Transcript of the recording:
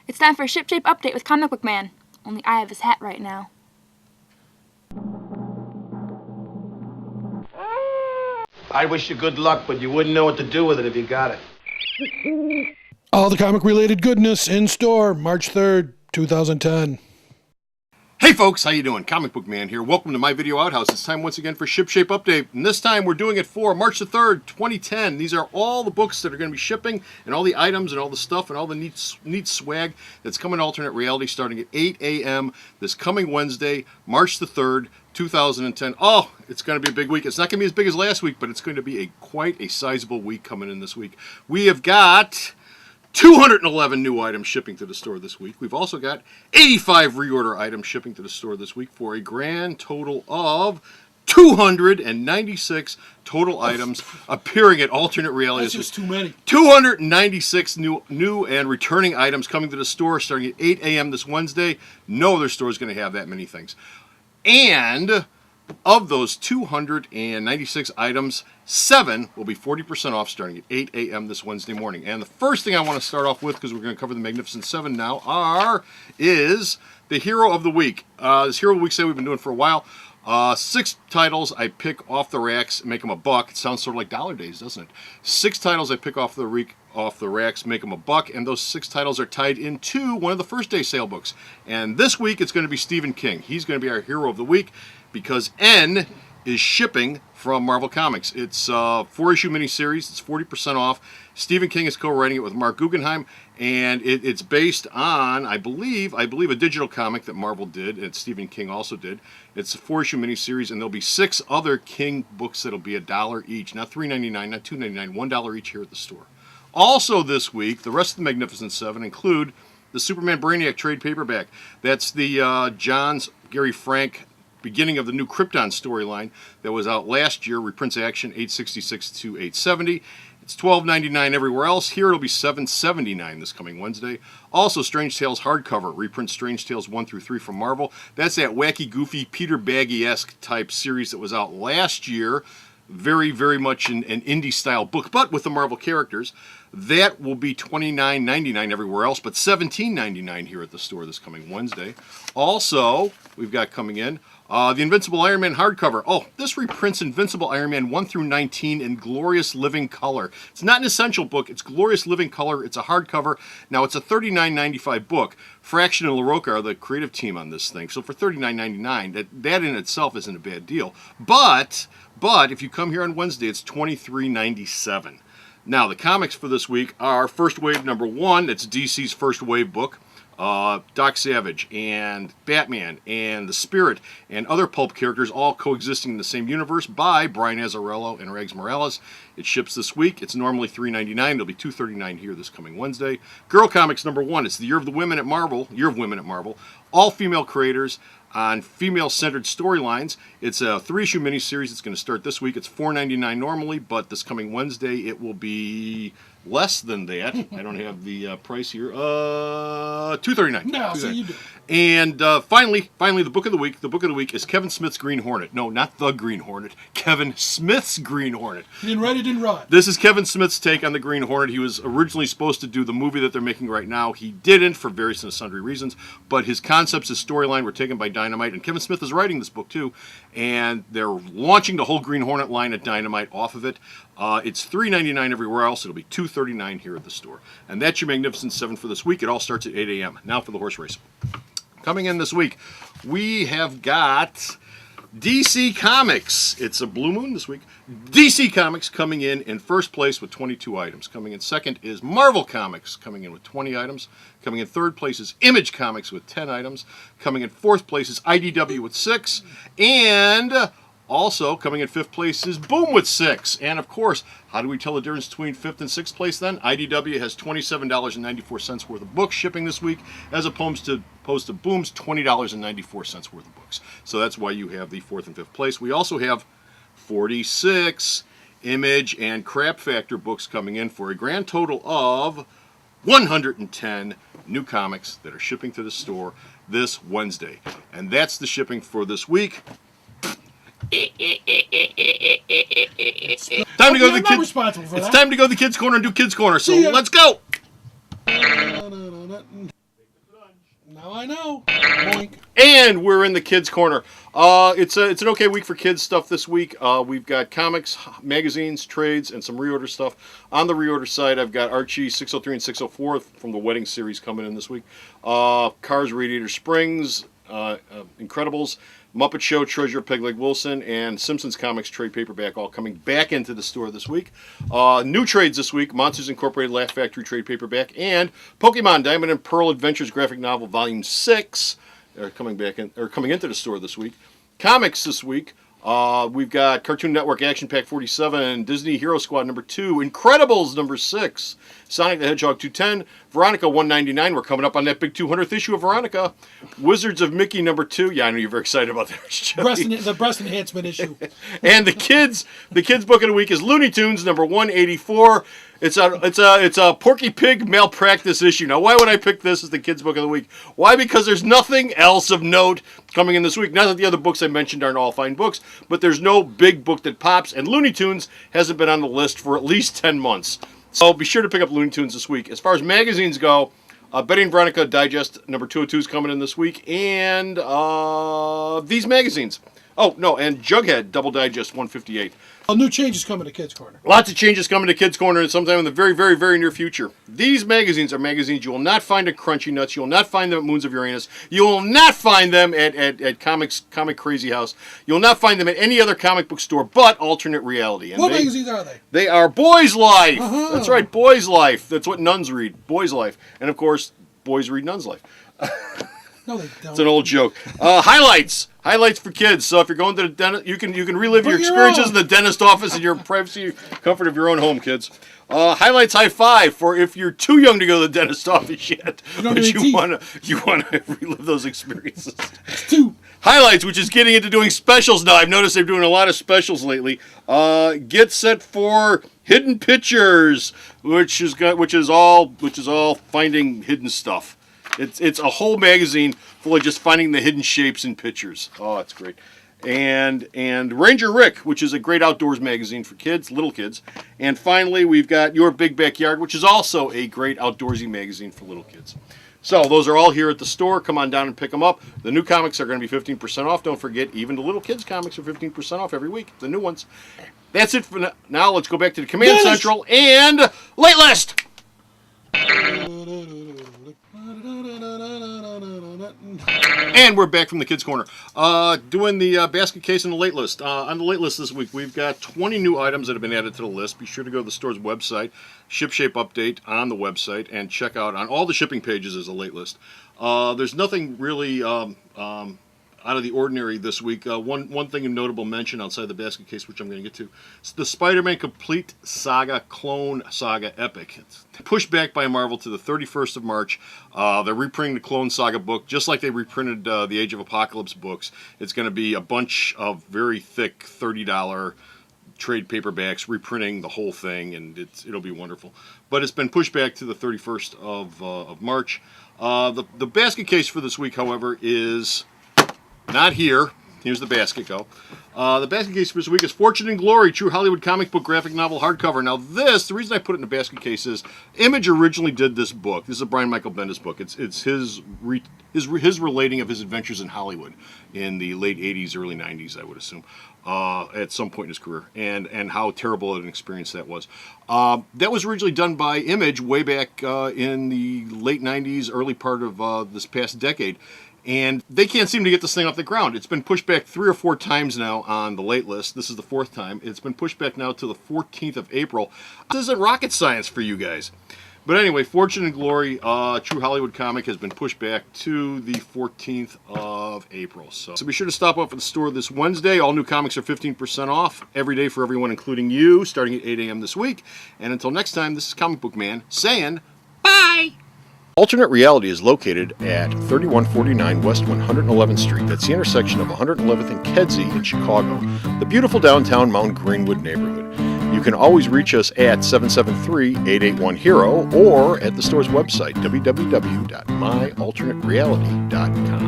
It's time for a SHIPSHAPE update with Comic Book Man. Only I have his hat right now. I wish you good luck, but you wouldn't know what to do with it if you got it. All the comic-related goodness in store, March 3rd, 2010. Hey folks, how you doing? Comic Book Man here. Welcome to my video outhouse. It's time once again for ShipShape Update. And this time we're doing it for March the 3rd, 2010. These are all the books that are going to be shipping and all the items and all the stuff and all the neat swag that's coming to Alternate Reality starting at 8 a.m. this coming Wednesday, March the 3rd, 2010. Oh, it's going to be a big week. It's not going to be as big as last week, but it's going to be quite a sizable week coming in this week. We have got 211 new items shipping to the store this week. We've also got 85 reorder items shipping to the store this week for a grand total of 296 total items appearing at Alternate Reality. That's just too many. 296 new and returning items coming to the store starting at 8 a.m. this Wednesday. No other store is going to have that many things. And of those 296 items, 7 will be 40% off starting at 8 a.m. this Wednesday morning. And the first thing I want to start off with, because we're going to cover the Magnificent 7 now, is the Hero of the Week. This Hero of the Week we've been doing for a while. 6 titles I pick off the racks, make them a buck. It sounds sort of like Dollar Days, doesn't it? 6 titles I pick off the racks, make them a buck, and those 6 titles are tied into one of the first day sale books. And this week it's going to be Stephen King. He's going to be our Hero of the Week because N is shipping from Marvel Comics. It's a 4-issue miniseries. It's 40% off. Stephen King is co-writing it with Mark Guggenheim, and it's based on, I believe, a digital comic that Marvel did, and Stephen King also did. It's a 4-issue miniseries, and there'll be 6 other King books that'll be $1 each, not $3.99, not $2.99, $1 each here at the store. Also this week, the rest of the Magnificent 7 include the Superman Brainiac trade paperback. That's the Johns, Gary Frank beginning of the new Krypton storyline that was out last year, reprints action 866 to 870. It's $12.99 everywhere else. Here it'll be $7.79 this coming Wednesday. Also, Strange Tales hardcover, reprints Strange Tales 1 through 3 from Marvel. That's that wacky, goofy, Peter Baggy-esque type series that was out last year. Very, very much an indie-style book, but with the Marvel characters. That will be $29.99 everywhere else, but $17.99 here at the store this coming Wednesday. Also, we've got coming in the Invincible Iron Man hardcover. Oh, this reprints Invincible Iron Man 1 through 19 in glorious living color. It's not an essential book. It's glorious living color. It's a hardcover. Now, it's a $39.95 book. Fraction and LaRocca are the creative team on this thing. So for $39.99, that in itself isn't a bad deal. But if you come here on Wednesday, it's $23.97. Now, the comics for this week are First Wave number 1. That's DC's First Wave book. Doc Savage and Batman and the Spirit and other pulp characters all coexisting in the same universe by Brian Azzarello and Rags Morales. It ships this week. It's normally $3.99. It'll be $2.39 here this coming Wednesday. Girl Comics number 1. It's the Year of Women at Marvel. All female creators on female-centered storylines. It's a 3-issue miniseries. It's going to start this week. It's $4.99 normally, but this coming Wednesday it will be less than that. I don't have the price here. $2.39. No, so you do. And finally, the book of the week. The book of the week is Kevin Smith's Green Hornet. No, not the Green Hornet. Kevin Smith's Green Hornet. He didn't write it, didn't rot. This is Kevin Smith's take on the Green Hornet. He was originally supposed to do the movie that they're making right now. He didn't for various and sundry reasons, but his concepts, his storyline were taken by Dynamite, and Kevin Smith is writing this book too, and they're launching the whole Green Hornet line at Dynamite off of it. It's $3.99 everywhere else. It'll be $2.39 here at the store. And that's your Magnificent 7 for this week. It all starts at 8 a.m. Now for the horse race. Coming in this week, we have got DC Comics. It's a blue moon this week. DC Comics coming in first place with 22 items. Coming in second is Marvel Comics, coming in with 20 items. Coming in third place is Image Comics with 10 items. Coming in fourth place is IDW with 6. And also coming in fifth place is Boom with 6. And of course, how do we tell the difference between fifth and sixth place then? IDW has $27.94 worth of books shipping this week, as opposed to Boom's $20.94 worth of books. So that's why you have the fourth and fifth place. We also have 46 Image and Crap Factor books coming in for a grand total of 110 new comics that are shipping to the store this Wednesday. And that's the shipping for this week. Time to go to the kids. It's time to go to the kids' corner and do kids' corner. So let's go. Now I know. Boink. And we're in the kids' corner. It's an okay week for kids stuff this week. We've got comics, magazines, trades, and some reorder stuff. On the reorder side, I've got Archie 603 and 604 from the Wedding series coming in this week. Cars, Radiator Springs, Incredibles, Muppet Show, Treasure, Peg Leg Wilson, and Simpsons Comics trade paperback all coming back into the store this week. New trades this week: Monsters Incorporated Laugh Factory trade paperback and Pokemon Diamond and Pearl Adventures graphic novel volume 6 are coming into the store this week. Comics this week. We've got Cartoon Network Action Pack 47, Disney Hero Squad number 2, Incredibles number 6, Sonic the Hedgehog 210, Veronica 199. We're coming up on that big 200th issue of Veronica. Wizards of Mickey number 2. Yeah, I know you're very excited about that. The breast enhancement issue. And the kids book of the week is Looney Tunes number 184. It's a Porky Pig malpractice issue. Now, why would I pick this as the kids' book of the week? Why? Because there's nothing else of note coming in this week. Not that the other books I mentioned aren't all fine books, but there's no big book that pops, and Looney Tunes hasn't been on the list for at least 10 months. So be sure to pick up Looney Tunes this week. As far as magazines go, Betty and Veronica Digest number 202 is coming in this week, and these magazines. Oh, no, and Jughead Double Digest 158. New changes coming to Kids Corner. Lots of changes coming to Kids Corner sometime in the very, very, very near future. These magazines are magazines you will not find at Crunchy Nuts. You will not find them at Moons of Uranus. You will not find them at Comic Crazy House. You will not find them at any other comic book store but Alternate Reality. And what magazines are they? They are Boys Life. Uh-huh. That's right, Boys Life. That's what nuns read, Boys Life. And, of course, boys read Nuns Life. No, they don't. It's an old joke. Highlights for kids. So if you're going to the dentist, you can relive your experiences in the dentist office in your privacy, comfort of your own home, kids. Highlights high five for if you're too young to go to the dentist office yet, but you want to relive those experiences. Highlights, which is getting into doing specials now. I've noticed they're doing a lot of specials lately. Get set for Hidden Pictures, which is all finding hidden stuff. It's a whole magazine full of just finding the hidden shapes in pictures. Oh, that's great. And Ranger Rick, which is a great outdoors magazine for kids, little kids. And finally, we've got Your Big Backyard, which is also a great outdoorsy magazine for little kids. So those are all here at the store. Come on down and pick them up. The new comics are going to be 15% off. Don't forget, even the little kids' comics are 15% off every week. The new ones. That's it for now. Let's go back to the Command Central and Late List. And we're back from the Kids Corner. Doing the basket case and the late list. On the late list this week, we've got 20 new items that have been added to the list. Be sure to go to the store's website, SHIPSHAPE update on the website, and check out on all the shipping pages as a late list. There's nothing really out of the ordinary this week. One thing of notable mention outside the basket case, which I'm going to get to, is the Spider-Man Complete Saga Clone Saga Epic. It's pushed back by Marvel to the 31st of March. They're reprinting the Clone Saga book, just like they reprinted the Age of Apocalypse books. It's going to be a bunch of very thick $30 trade paperbacks reprinting the whole thing, and it'll be wonderful. But it's been pushed back to the 31st of March. The basket case for this week, however, is not here. Here's the basket go. The basket case for this week is Fortune and Glory, True Hollywood Comic Book Graphic Novel Hardcover. Now the reason I put it in the basket case is Image originally did this book. This is a Brian Michael Bendis book. It's his relating of his adventures in Hollywood in the late 80s, early 90s, I would assume, at some point in his career, and how terrible an experience that was. That was originally done by Image way back in the late 90s, early part of this past decade. And they can't seem to get this thing off the ground. It's been pushed back 3 or 4 times now on the late list. This is the 4th time. It's been pushed back now to the 14th of April. This isn't rocket science for you guys. But anyway, Fortune and Glory, True Hollywood comic, has been pushed back to the 14th of April. So be sure to stop off at the store this Wednesday. All new comics are 15% off every day for everyone, including you, starting at 8 a.m. this week. And until next time, this is Comic Book Man saying bye! Alternate Reality is located at 3149 West 111th Street. That's the intersection of 111th and Kedzie in Chicago, the beautiful downtown Mount Greenwood neighborhood. You can always reach us at 773-881-HERO or at the store's website, www.myalternatereality.com.